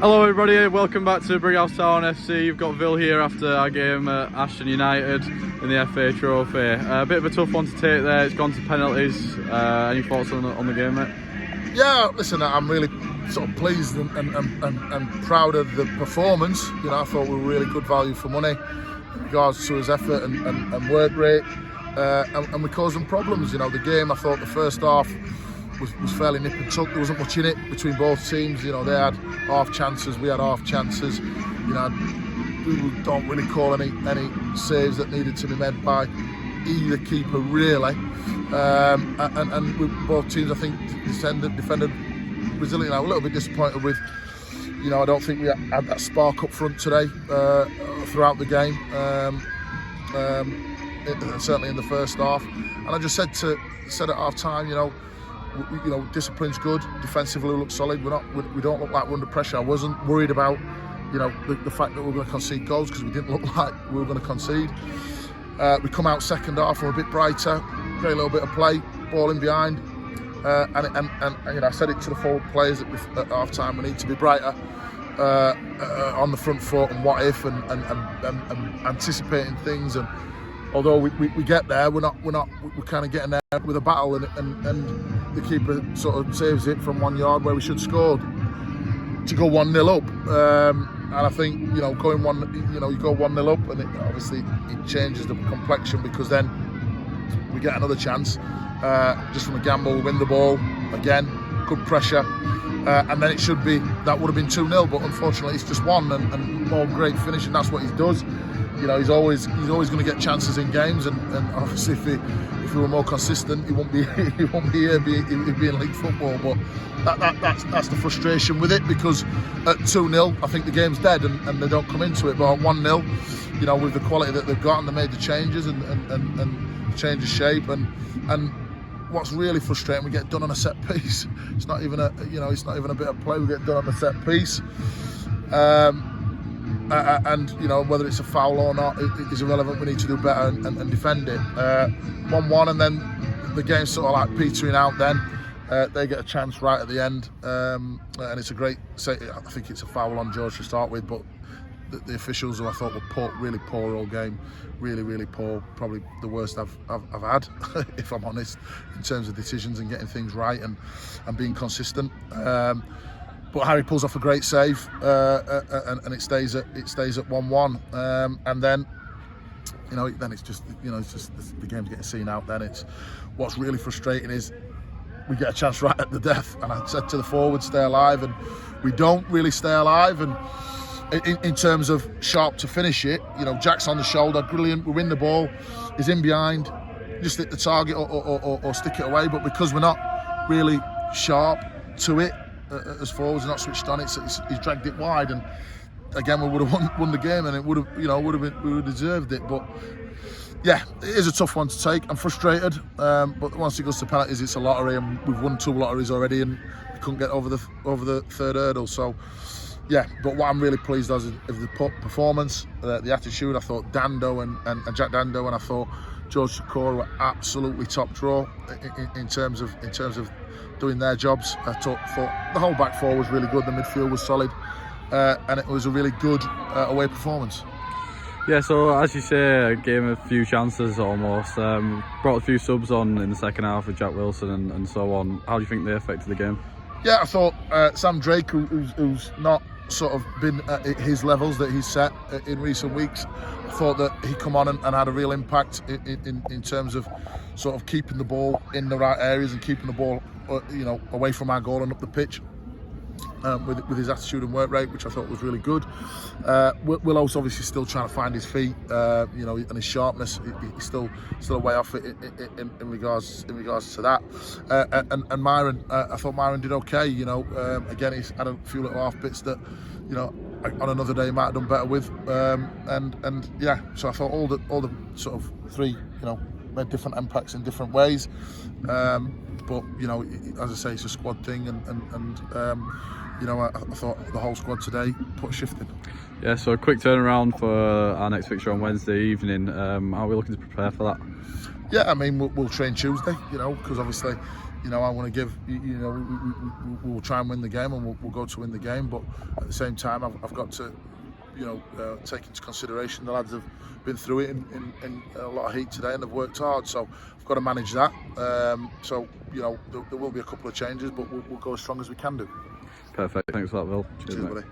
Hello everybody, welcome back to Brighouse Town FC. You've got Vill here after our game at Ashton United in the FA Trophy. A bit of a tough one to take there, it's gone to penalties. Any thoughts on the game, mate? Yeah, listen, I'm really sort of pleased and proud of the performance. You know, I thought we were really good value for money in regards to his effort and work rate, and we caused them problems. You know, the game, I thought the first half was fairly nip and tuck. There wasn't much in it between both teams. You know, they had half chances, we had half chances. You know, we don't really call any saves that needed to be made by either keeper really. And both teams, I think, defended resilient. I'm a little bit disappointed with, you know, I don't think we had that spark up front today throughout the game. Certainly in the first half. And I just said at half time, you know, discipline's good. Defensively, we look solid. We don't look like we're under pressure. I wasn't worried about, you know, the fact that we were going to concede goals, because we didn't look like we were going to concede. We come out second half, we're a bit brighter, very little bit of play, ball in behind, and you know, I said it to the forward players at half time, we need to be brighter on the front foot, and what if, and anticipating things. And although we get there, we're kind of getting there with a battle, and the keeper sort of saves it from 1 yard where we should have scored to go 1-0 up. And I think, you know, you go 1-0 up, and obviously it changes the complexion, because then we get another chance just from a gamble. We win the ball again, good pressure, and then that would have been 2-0, but unfortunately it's just 1, and more great finish, and that's what he does. You know, he's always going to get chances in games, and obviously if he were more consistent, he won't be here being league football. But that's the frustration with it, because at 2-0, I think the game's dead, and they don't come into it. But at 1-0, you know, with the quality that they've got, and they made the changes and change of shape, and what's really frustrating, we get done on a set piece. It's not even a bit of play. We get done on a set piece. And you know, whether it's a foul or not, it is irrelevant. We need to do better and defend it. 1-1, and then the game's sort of like petering out. Then they get a chance right at the end, and it's a great. I think it's a foul on George to start with, but the officials, who I thought were really poor all game, really poor. Probably the worst I've had, if I'm honest, in terms of decisions and getting things right and being consistent. But Harry pulls off a great save, and it stays at 1-1. And then, you know, it's just the game's getting seen out. Then it's what's really frustrating is we get a chance right at the death, and I said to the forwards, stay alive, and we don't really stay alive. And in terms of sharp to finish it, you know, Jack's on the shoulder, brilliant. We win the ball, he's in behind, just hit the target or stick it away. But because we're not really sharp to it, as forwards, not switched on, he's dragged it wide, and again we would have won the game, and it would have we would have deserved it. But yeah, it is a tough one to take. I'm frustrated, but once it goes to penalties, it's a lottery, and we've won 2 lotteries already, and we couldn't get over the third hurdle. So yeah, but what I'm really pleased is the performance, the attitude. I thought Dando and Jack Dando, and I thought George Sikora were absolutely top draw in terms of doing their jobs. I thought the whole back four was really good, the midfield was solid, and it was a really good away performance. Yeah, so as you say, a game of few chances almost. Brought a few subs on in the second half with Jack Wilson and so on. How do you think they affected the game? Yeah, I thought Sam Drake, who's not sort of been at his levels that he's set in recent weeks, I thought that he come on and had a real impact in terms of sort of keeping the ball in the right areas and keeping the ball, you know, away from our goal and up the pitch, with his attitude and work rate, which I thought was really good. Willow's obviously still trying to find his feet, you know, and his sharpness. He's still a way off it in regards to that. And Myron, I thought Myron did okay. You know, again, he's had a few little half bits that, you know, on another day he might have done better with. And yeah, so I thought all the sort of 3, you know, made different impacts in different ways. But you know, as I say, it's a squad thing, and you know, I thought the whole squad today put a shift in. Yeah, so a quick turnaround for our next fixture on Wednesday evening. How are we looking to prepare for that? Yeah, I mean, we'll train Tuesday, you know, because obviously I want to give, we will try and win the game, and we'll go to win the game. But at the same time, I've got to, take into consideration the lads have been through it in a lot of heat today, and they've worked hard. So I've got to manage that. There will be a couple of changes, but we'll go as strong as we can do. Perfect. Thanks for that, Will. Cheers, buddy.